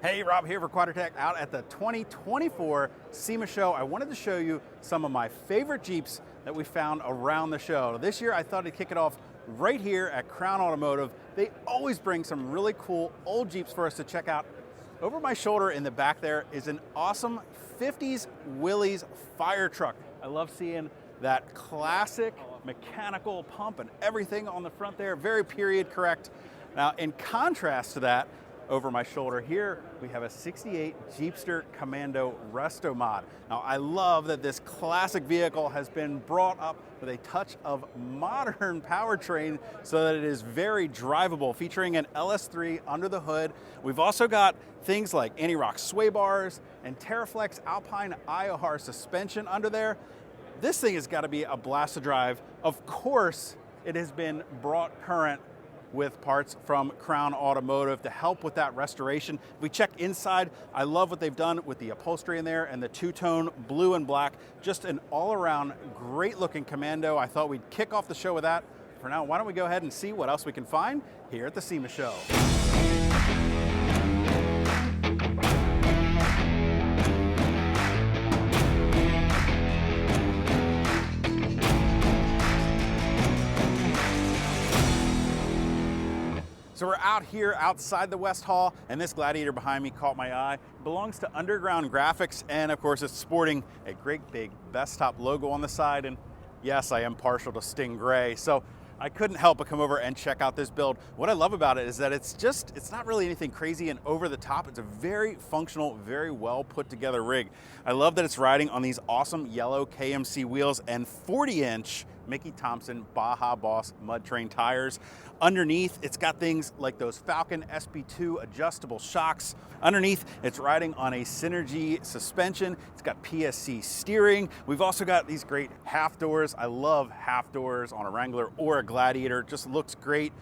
Hey, Rob here for Quadratec out at the 2024 SEMA Show. I wanted to show you some of my favorite Jeeps that we found around the show. This year I thought I'd kick it off right here at Crown Automotive. They always bring some really cool old Jeeps for us to check out. Over my shoulder in the back there is an awesome 50s Willys Firetruck. I love seeing that classic mechanical pump and everything on the front there, very period correct. Now in contrast to that, over my shoulder here, we have a 68 Jeepster Commando Resto Mod. Now, I love that this classic vehicle has been brought up with a touch of modern powertrain so that it is very drivable, featuring an LS3 under the hood. We've also got things like anti-rock sway bars and Terraflex Alpine IOR suspension under there. This thing has got to be a blast to drive. Of course, it has been brought current with parts from Crown Automotive to help with that restoration. If we check inside, I love what they've done with the upholstery in there and the two-tone blue and black. Just an all-around great-looking Commando. I thought we'd kick off the show with that. For now, why don't we go ahead and see what else we can find here at the SEMA Show. So we're out here outside the West Hall, and this Gladiator behind me caught my eye. It belongs to Underground Graphics, and of course it's sporting a great big Bestop logo on the side, and yes, I am partial to Sting Gray, so I couldn't help but come over and check out this build. What I love about it is that it's not really anything crazy and over the top. It's a very functional, very well put together rig. I love that it's riding on these awesome yellow KMC wheels and 40-inch Mickey Thompson Baja Boss mud terrain tires. Underneath, it's got things like those Falcon SP2 adjustable shocks. Underneath, it's riding on a Engergy suspension. It's got PSC steering. We've also got these great half doors. I love half doors on a Wrangler or a Gladiator. It just looks great.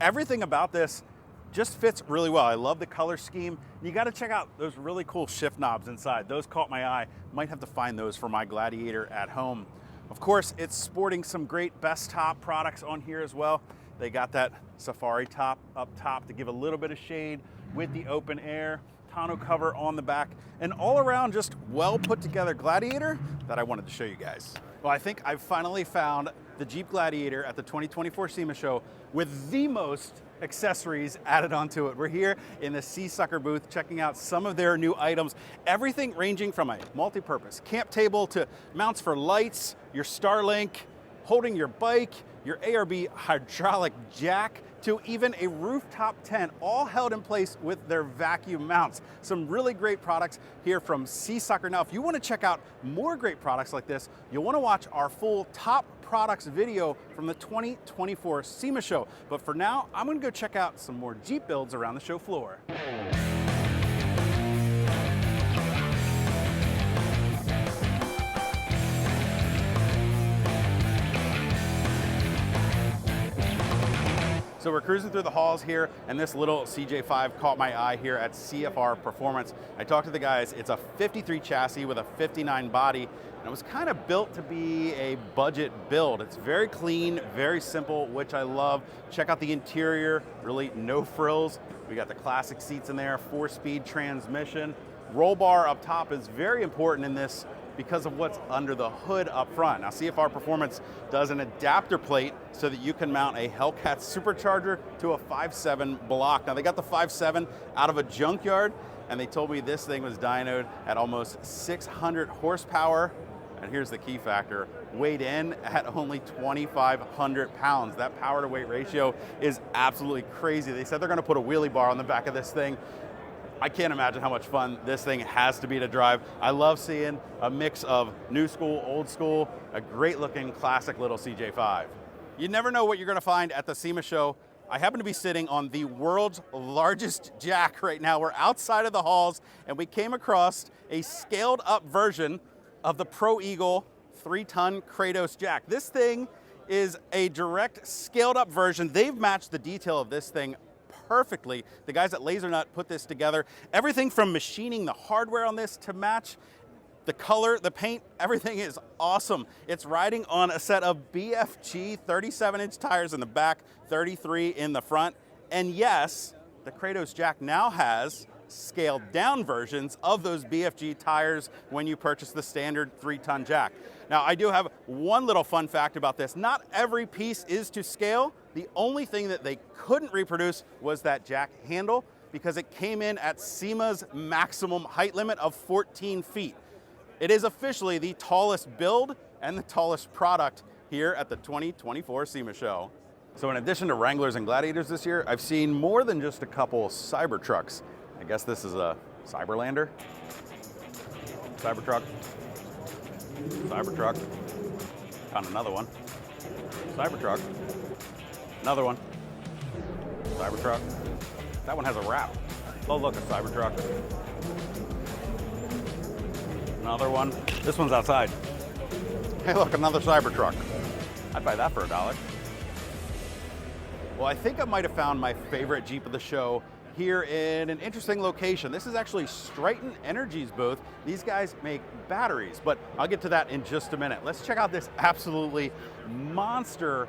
Everything about this just fits really well. I love the color scheme. You got to check out those really cool shift knobs inside. Those caught my eye. Might have to find those for my Gladiator at home. Of course, it's sporting some great Bestop products on here as well. They got that safari top up top to give a little bit of shade with the open air, tonneau cover on the back, and all around just well put together Gladiator that I wanted to show you guys. Well, I think I've finally found the Jeep Gladiator at the 2024 SEMA Show with the most accessories added onto it. We're here in the SeaSucker booth checking out some of their new items. Everything ranging from a multi-purpose camp table to mounts for lights, your Starlink, holding your bike, your ARB hydraulic jack, to even a rooftop tent, all held in place with their vacuum mounts. Some really great products here from SeaSucker. Now, if you want to check out more great products like this, you'll want to watch our full top products video from the 2024 SEMA Show. But for now, I'm going to go check out some more Jeep builds around the show floor. So we're cruising through the halls here, and this little CJ5 caught my eye here at CFR Performance. I talked to the guys. It's a 53 chassis with a 59 body, and it was kind of built to be a budget build. It's very clean, very simple, which I love. Check out the interior, really no frills. We got the classic seats in there, 4-speed transmission. Roll bar up top is very important in this because of what's under the hood up front. Now, CFR Performance does an adapter plate so that you can mount a Hellcat supercharger to a 5.7 block. Now, they got the 5.7 out of a junkyard, and they told me this thing was dynoed at almost 600 horsepower. And here's the key factor, weighed in at only 2,500 pounds. That power to weight ratio is absolutely crazy. They said they're gonna put a wheelie bar on the back of this thing. I can't imagine how much fun this thing has to be to drive. I love seeing a mix of new school, old school, a great looking classic little CJ5. You never know what you're gonna find at the SEMA Show. I happen to be sitting on the world's largest jack right now. We're outside of the halls, and we came across a scaled up version of the Pro Eagle 3-ton Kratos Jack. This thing is a direct scaled up version. They've matched the detail of this thing perfectly. The guys at Laser Nut put this together. Everything from machining the hardware on this to match the color, the paint, everything is awesome. It's riding on a set of BFG 37-inch tires in the back, 33 in the front. And yes, the Kratos Jack now has scaled down versions of those BFG tires when you purchase the standard 3-ton Jack. Now, I do have one little fun fact about this. Not every piece is to scale. The only thing that they couldn't reproduce was that Jack handle, because it came in at SEMA's maximum height limit of 14 feet. It is officially the tallest build and the tallest product here at the 2024 SEMA Show. So in addition to Wranglers and Gladiators this year, I've seen more than just a couple Cybertrucks. I guess this is a Cyberlander. Cybertruck. Cybertruck. Found another one. Cybertruck. Another one. Cybertruck. That one has a wrap. Oh look, a Cybertruck. Another one. This one's outside. Hey look, another Cybertruck. I'd buy that for $1. Well, I think I might have found my favorite Jeep of the show here in an interesting location. This is actually Stryten Engergy's booth. These guys make batteries, but I'll get to that in just a minute. Let's check out this absolutely monster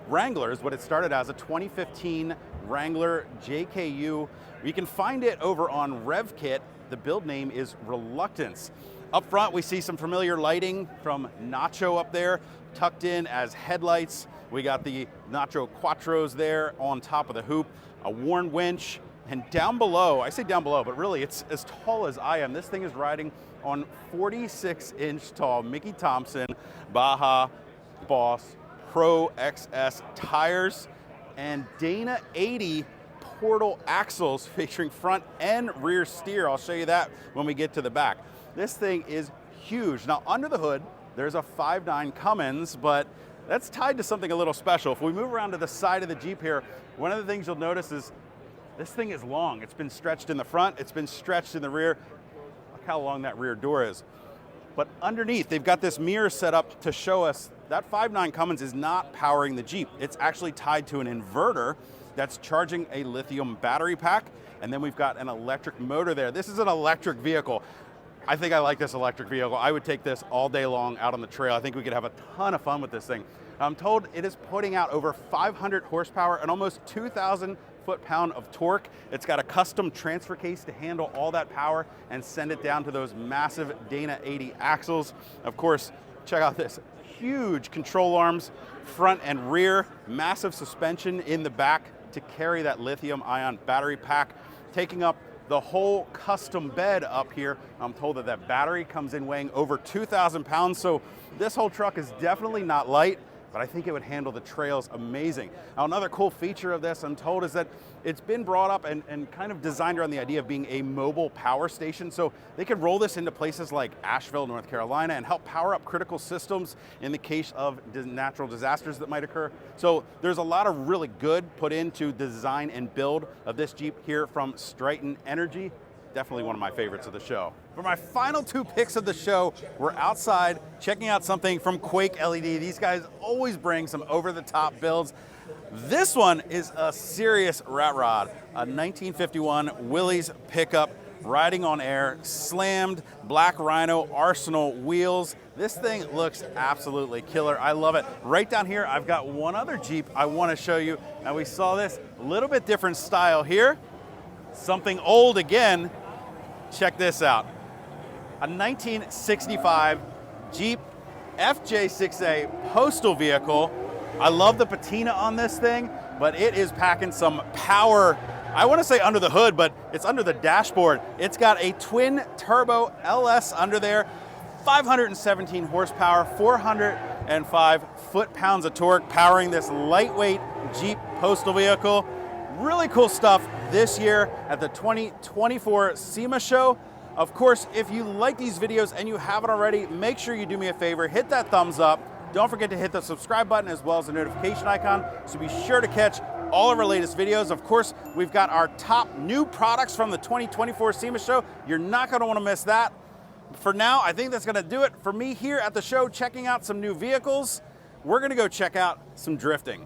Wrangler, is what it started as, a 2015 Wrangler JKU. You can find it over on RevKit. The build name is Reluctance. Up front, we see some familiar lighting from Nacho up there, tucked in as headlights. We got the Nacho Quattros there on top of the hoop, a worn winch, and down below, I say down below, but really it's as tall as I am. This thing is riding on 46-inch tall Mickey Thompson Baja Boss Pro XS tires and Dana 80 portal axles featuring front and rear steer. I'll show you that when we get to the back. This thing is huge. Now under the hood, there's a 5.9 Cummins, but that's tied to something a little special. If we move around to the side of the Jeep here, one of the things you'll notice is this thing is long. It's been stretched in the front, it's been stretched in the rear. Look how long that rear door is. But underneath, they've got this mirror set up to show us that 5.9 Cummins is not powering the Jeep. It's actually tied to an inverter that's charging a lithium battery pack, and then we've got an electric motor there. This is an electric vehicle. I think I like this electric vehicle. I would take this all day long out on the trail. I think we could have a ton of fun with this thing. I'm told it is putting out over 500 horsepower and almost 2,000 foot-pound of torque. It's got a custom transfer case to handle all that power and send it down to those massive Dana 80 axles. Of course, check out this huge control arms, front and rear, massive suspension in the back to carry that lithium-ion battery pack, taking up the whole custom bed up here. I'm told that that battery comes in weighing over 2,000 pounds, so this whole truck is definitely not light, but I think it would handle the trails amazing. Now, another cool feature of this, I'm told, is that it's been brought up and kind of designed around the idea of being a mobile power station, so they could roll this into places like Asheville, North Carolina, and help power up critical systems in the case of natural disasters that might occur. So there's a lot of really good put into design and build of this Jeep here from Stryten Engergy. Definitely one of my favorites of the show. For my final two picks of the show, we're outside checking out something from Quake LED. These guys always bring some over-the-top builds. This one is a serious rat rod, a 1951 Willys pickup, riding on air, slammed Black Rhino Arsenal wheels. This thing looks absolutely killer. I love it. Right down here, I've got one other Jeep I want to show you. Now, we saw this a little bit different style here. Something old again. Check this out. A 1965 Jeep FJ6A Postal vehicle. I love the patina on this thing, but it is packing some power. I want to say under the hood, but it's under the dashboard. It's got a twin turbo LS under there, 517 horsepower, 405 foot-pounds of torque, powering this lightweight Jeep Postal vehicle. Really cool stuff this year at the 2024 SEMA Show. Of course, if you like these videos and you haven't already, make sure you do me a favor, hit that thumbs up. Don't forget to hit the subscribe button as well as the notification icon, so be sure to catch all of our latest videos. Of course, we've got our top new products from the 2024 SEMA Show. You're not going to want to miss that. For now, I think that's going to do it for me here at the show, checking out some new vehicles. We're going to go check out some drifting.